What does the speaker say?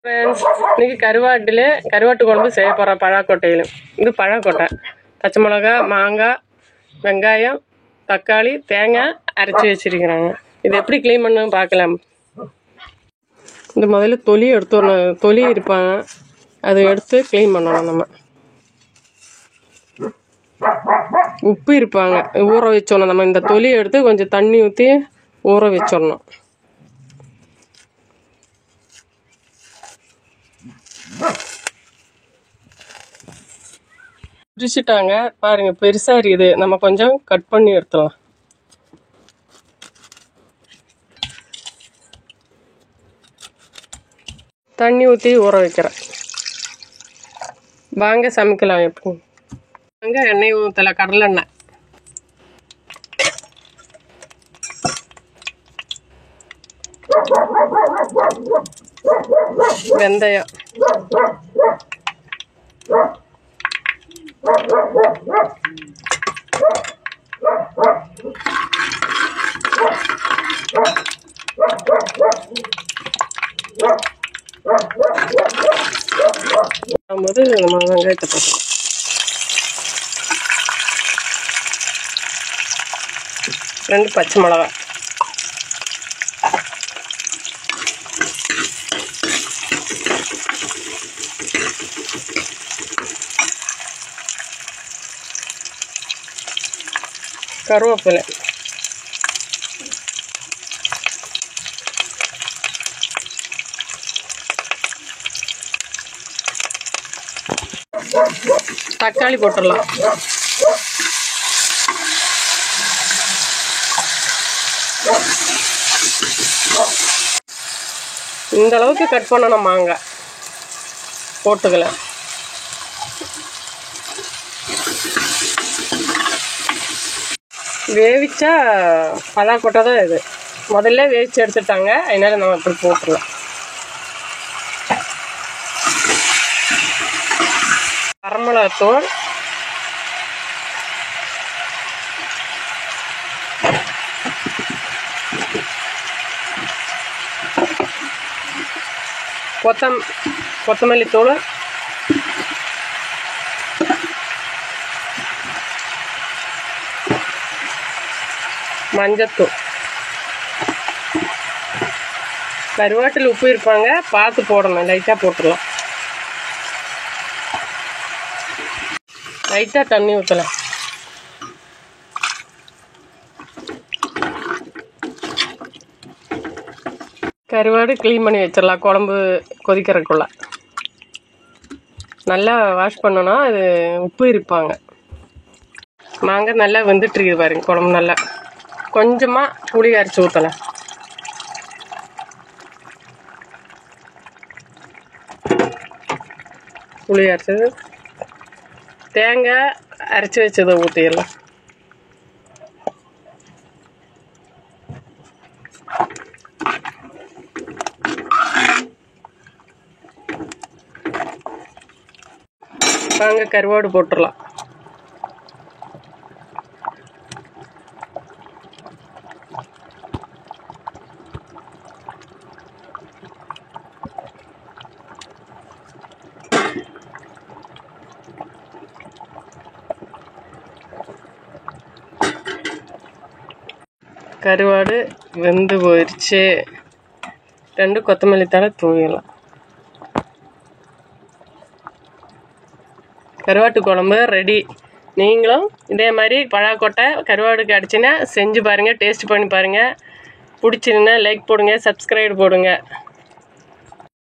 Friends, இன்றைக்கி கருவாட்டு குழம்பு செய்ய போகிறோம். பழாக்கொட்டையிலும் இது பழாக்கொட்டை, பச்சை மிளகா, மாங்காய், வெங்காயம், தக்காளி, தேங்காய் அரைச்சி வச்சுருக்கிறாங்க. இது எப்படி க்ளீன் பண்ணணும் பார்க்கலாம். இந்த முதல்ல தொலி எடுத்துடணும். தொலி இருப்பாங்க, அதை எடுத்து க்ளீன் பண்ணணும். நம்ம உப்பு இருப்பாங்க, ஊற வச்சிடணும். நம்ம இந்த தொலியை எடுத்து கொஞ்சம் தண்ணி ஊற்றி ஊற வச்சிடணும். பிரிச்சுட்டாங்க பாருங்க, பெருசா இருக்குது. நம்ம கொஞ்சம் கட் பண்ணி எடுத்துடலாம். தண்ணி ஊற்றி ஊற வைக்கிறேன். வாங்க சமைக்கலாம். எப்படி வாங்க, எண்ணெய் ஊற்றலை, கடலெண்ணெய், வெந்தயம், போது நம்ம வெங்காயத்தை போட்டுக்கலாம். ரெண்டு பச்சை மிளகாய், கருவேப்பிலை, தக்காளி போட்டுடலாம். இந்த அளவுக்கு கட் பண்ணணும். மாங்காய் போட்டுக்கலாம். வேவிச்சா பழாக்கொட்டை தான் இது. முதல்ல வேவிச்சு எடுத்துட்டாங்க, அதனால நம்ம இப்படி போட்டுடலாம். வரமிளகாத்தூள், கொத்தமல்லி தூள், மஞ்சத்தூள், கருவாட்டில் உப்பு இருப்பாங்க, பார்த்து போடணும். லைட்டாக போட்டுடலாம். லைட்டாக தண்ணி ஊற்றலாம். கருவாடு க்ளீன் பண்ணி வச்சிடலாம். குழம்பு கொதிக்கிறதுக்குள்ள நல்லா வாஷ் பண்ணோன்னா அது உப்பு இருப்பாங்க. மாங்காய் நல்லா வெந்துட்டுருக்கு பாருங்க. குழம்பு நல்லா கொஞ்சமாக புளி அரைச்சி ஊற்றலாம். புளி அரைச்சது, தேங்காய் அரைச்சி வச்சதை ஊற்றிடலாம். வாங்க கருவாடு போட்டுடலாம். கருவாடு வெந்து போயிடுச்சு. ரெண்டு கொத்தமல்லி தழை தூவிடலாம். கருவாட்டு குழம்பு ரெடி. நீங்களும் இதே மாதிரி பழாக்கொட்டை கருவாடுக்கு அடிச்சுன்னா செஞ்சு பாருங்கள். டேஸ்ட் பண்ணி பாருங்கள். பிடிச்சிருந்தா லைக் போடுங்க, சப்ஸ்கிரைப் போடுங்க.